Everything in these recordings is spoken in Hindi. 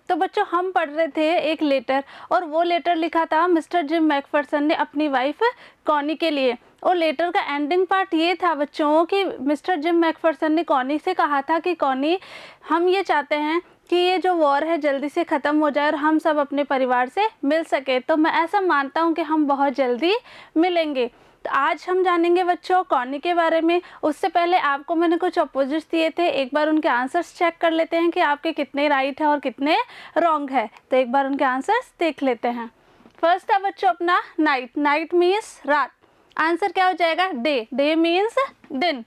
तो बच्चों हम पढ़ रहे थे एक लेटर, और वो लेटर लिखा था मिस्टर जिम मैकफरसन ने अपनी वाइफ कॉनी के लिए। और लेटर का एंडिंग पार्ट ये था बच्चों कि मिस्टर जिम मैकफरसन ने कॉनी से कहा था कि कॉनी, हम ये चाहते हैं कि ये जो वॉर है जल्दी से ख़त्म हो जाए और हम सब अपने परिवार से मिल सके। तो मैं ऐसा मानता हूँ कि हम बहुत जल्दी मिलेंगे। तो आज हम जानेंगे बच्चों कॉनी के बारे में। उससे पहले आपको मैंने कुछ अपोजिट्स दिए थे, एक बार उनके आंसर्स चेक कर लेते हैं कि आपके कितने राइट है और कितने रॉन्ग है। तो एक बार उनके आंसर्स देख लेते हैं। फर्स्ट था बच्चों अपना नाइट। नाइट मीन्स रात। आंसर क्या हो जाएगा? डे। डे मीन्स दिन।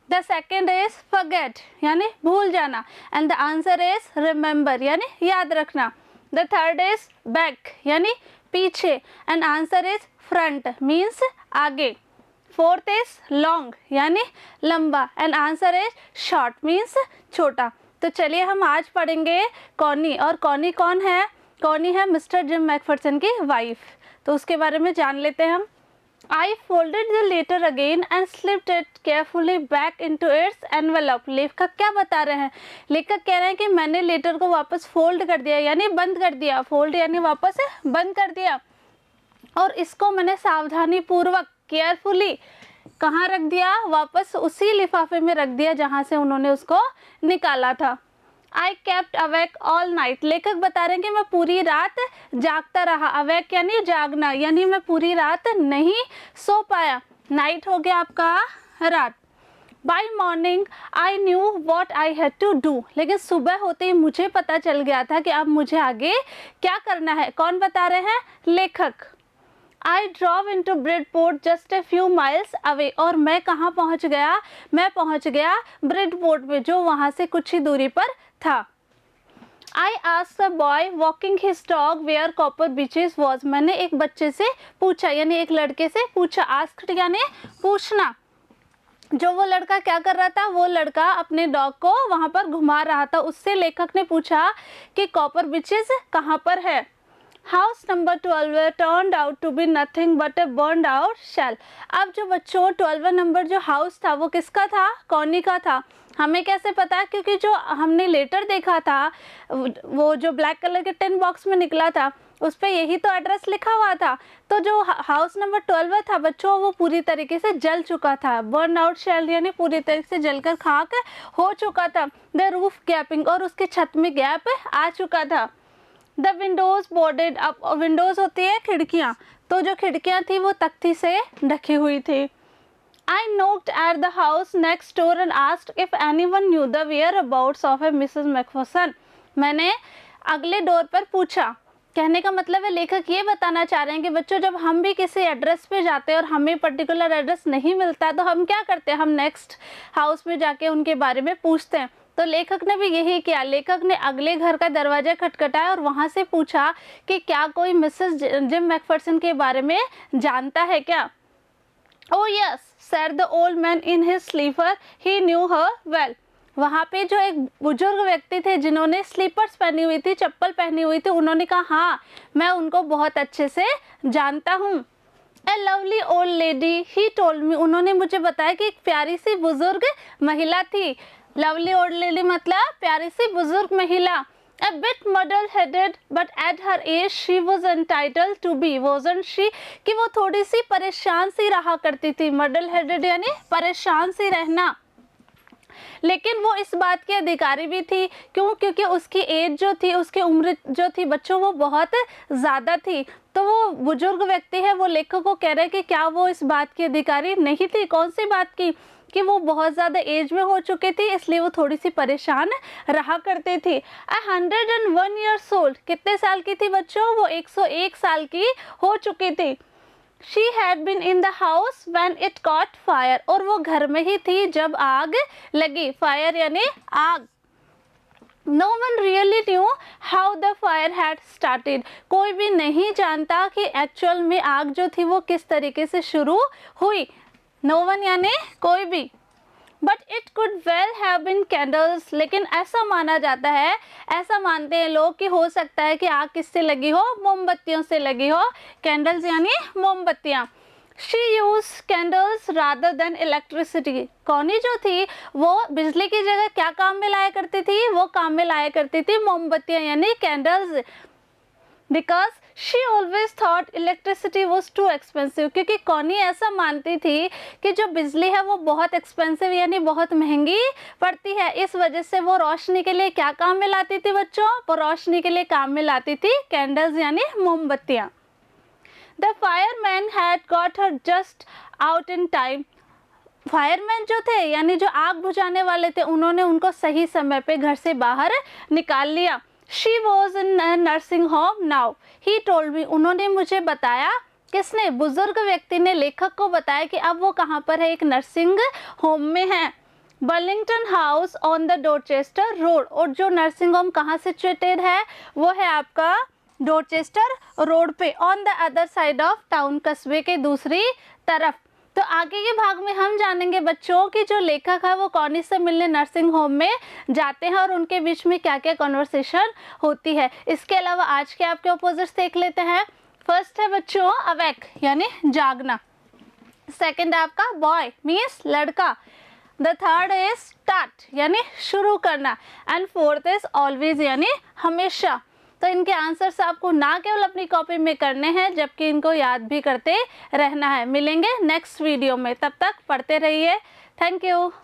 द सेकेंड इज फॉरगेट यानी भूल जाना, and the answer is remember यानी याद रखना। द थर्ड इज बैक यानी पीछे, and answer is front means आगे। फोर्थ इज लॉन्ग यानी लंबा, and answer is short means छोटा। तो चलिए हम आज पढ़ेंगे कॉनी। और कॉनी कौन है? कॉनी है मिस्टर जिम मैकफरसन की वाइफ। तो उसके बारे में जान लेते हैं हम। I folded the letter again and slipped it carefully back into its envelope। लेखक क्या बता रहे हैं? लेखक कह रहे हैं कि मैंने लेटर को वापस फोल्ड कर दिया यानी बंद कर दिया। फोल्ड यानी वापस बंद कर दिया, और इसको मैंने सावधानी पूर्वक केयरफुली कहाँ रख दिया? वापस उसी लिफाफे में रख दिया जहाँ से उन्होंने उसको निकाला था। I kept awake all night। लेखक बता रहे हैं कि मैं पूरी रात जागता रहा। अवेक यानी जागना, यानी मैं पूरी रात नहीं सो पाया। नाइट हो गया आपका रात। By morning I knew what I had to do। लेकिन सुबह होते ही मुझे पता चल गया था कि अब मुझे आगे क्या करना है। कौन बता रहे हैं? लेखक। I drove into Bridport just a few miles away। और मैं कहाँ पहुँच गया? मैं पहुँच गया ब्रिडपोर्ट में, जो वहाँ से कुछ ही दूरी पर था। I asked a boy walking his dog where Copper Beaches was। मैंने एक बच्चे से पूछा यानी एक लड़के से पूछा। asked यानी पूछना। जो वो लड़का क्या कर रहा था? वो लड़का अपने डॉग को वहाँ पर घुमा रहा था। उससे लेखक ने पूछा कि कॉपर बीचेस कहाँ पर है। House number 12 turned out to be nothing but a burned out shell। अब जो बच्चों 12 नंबर जो हाउस था वो किसका था? कॉनी का था। हमें कैसे पता? क्योंकि जो हमने लेटर देखा था, वो जो ब्लैक कलर के टिन बॉक्स में निकला था, उस पर यही तो एड्रेस लिखा हुआ था। तो जो हाउस नंबर 12 था बच्चों, वो पूरी तरीके से जल चुका था। बर्न आउट शेल यानी पूरी तरीके से जलकर खाक हो चुका था। द रूफ गैपिंग, और उसके छत में गैप आ चुका था। The Windows boarded up. Windows होती है खिड़कियाँ, तो जो खिड़कियाँ थी वो तख्ती से ढकी हुई थी। I knocked at the house next door and asked if anyone knew the whereabouts of a Mrs. Macpherson। मैंने अगले डोर पर पूछा। कहने का मतलब है लेखक ये बताना चाह रहे हैं कि बच्चों जब हम भी किसी एड्रेस पे जाते हैं और हमें पर्टिकुलर एड्रेस नहीं मिलता तो हम क्या करते हैं? हम नेक्स्ट हाउस में जाके उनके बारे में पूछते हैं। तो लेखक ने भी यही किया। लेखक ने अगले घर का दरवाजा खटखटाया और वहाँ से पूछा कि क्या कोई मिसेस जिम मैकफरसन के बारे में जानता है क्या? Oh yes, said the old man in his sleeper, he knew her well। वहाँ पे जो एक बुजुर्ग व्यक्ति थे जिन्होंने स्लीपर्स पहनी हुई थी, चप्पल पहनी हुई थी, उन्होंने कहा हाँ मैं उनको बहुत अच्छे से जानता हूँ। A lovely old lady, he told me। उन्होंने मुझे बताया कि एक प्यारी सी बुजुर्ग महिला थी। लवली ओल्ड लेडी मतलब प्यारी सी बुजुर्ग महिला। A bit muddle-headed, but at her age she was entitled to be, wasn't she? कि वो थोड़ी सी परेशान सी रहा करती थी। muddle-headed यानी परेशान सी रहना, लेकिन वो इस बात की अधिकारी भी थी। क्यों? क्योंकि उसकी एज जो थी, उसकी उम्र जो थी बच्चों, वो बहुत ज़्यादा थी। तो वो बुजुर्ग व्यक्ति है, वो लेखक को कह रहे हैं कि क्या वो इस बात की अधिकारी नहीं थी? कौन सी बात की? कि वो बहुत ज़्यादा एज में हो चुकी थी, इसलिए वो थोड़ी सी परेशान रहा करती थी। 101 years old, कितने साल की थी बच्चों? वो 101 साल की हो चुकी थी। She had been in the house when it caught fire। और वो घर में ही थी जब आग लगी। फायर यानी आग। No one really knew how the fire had started। कोई भी नहीं जानता कि एक्चुअल में आग जो थी वो किस तरीके से शुरू हुई। No one यानी कोई भी। But it could well have been candles. लेकिन ऐसा माना जाता है, ऐसा मानते हैं लोग कि हो सकता है कि आग किससे लगी हो? मोमबत्तियों से लगी हो। कैंडल्स यानी मोमबत्तियाँ। She use candles rather than electricity. Connie जो थी वो बिजली की जगह क्या काम में लाया करती थी, वो काम में लाया करती थी मोमबत्तियाँ यानी candles, because she always thought electricity was too expensive, क्योंकि कॉनी ऐसा मानती थी कि जो बिजली है वो बहुत एक्सपेंसिव यानी बहुत महंगी पड़ती है। इस वजह से वो रोशनी के लिए क्या काम में लाती थी बच्चों, वो रोशनी के लिए काम में लाती थी कैंडल्स यानी मोमबत्तियाँ। The fireman had got her just out in time. Fireman जो थे यानी जो आग बुझाने वाले थे, उन्होंने उनको सही समय पे घर से बाहर निकाल लिया। She was in nursing home now he told me. उन्होंने मुझे बताया, किसने, बुजुर्ग व्यक्ति ने लेखक को बताया कि अब वो कहाँ पर है, एक नर्सिंग होम में है। Burlington house on the Dorchester road. और जो नर्सिंग होम कहाँ सिचुएटेड है, वो है आपका डोरचेस्टर रोड पे, on the other side of town, कस्बे के दूसरी तरफ। तो आगे के भाग में हम जानेंगे बच्चों कि जो लेखक है वो कॉनी से मिलने नर्सिंग होम में जाते हैं और उनके बीच में क्या क्या कॉन्वर्सेशन होती है। इसके अलावा आज के आपके अपोजिट्स देख लेते हैं। फर्स्ट है बच्चों अवेक यानी जागना, सेकंड है आपका बॉय मीन्स लड़का, द थर्ड इज स्टार्ट यानी शुरू करना, एंड फोर्थ इज ऑलवेज यानी हमेशा। तो इनके आंसर्स आपको ना केवल अपनी कॉपी में करने हैं जबकि इनको याद भी करते रहना है। मिलेंगे नेक्स्ट वीडियो में, तब तक पढ़ते रहिए। Thank you.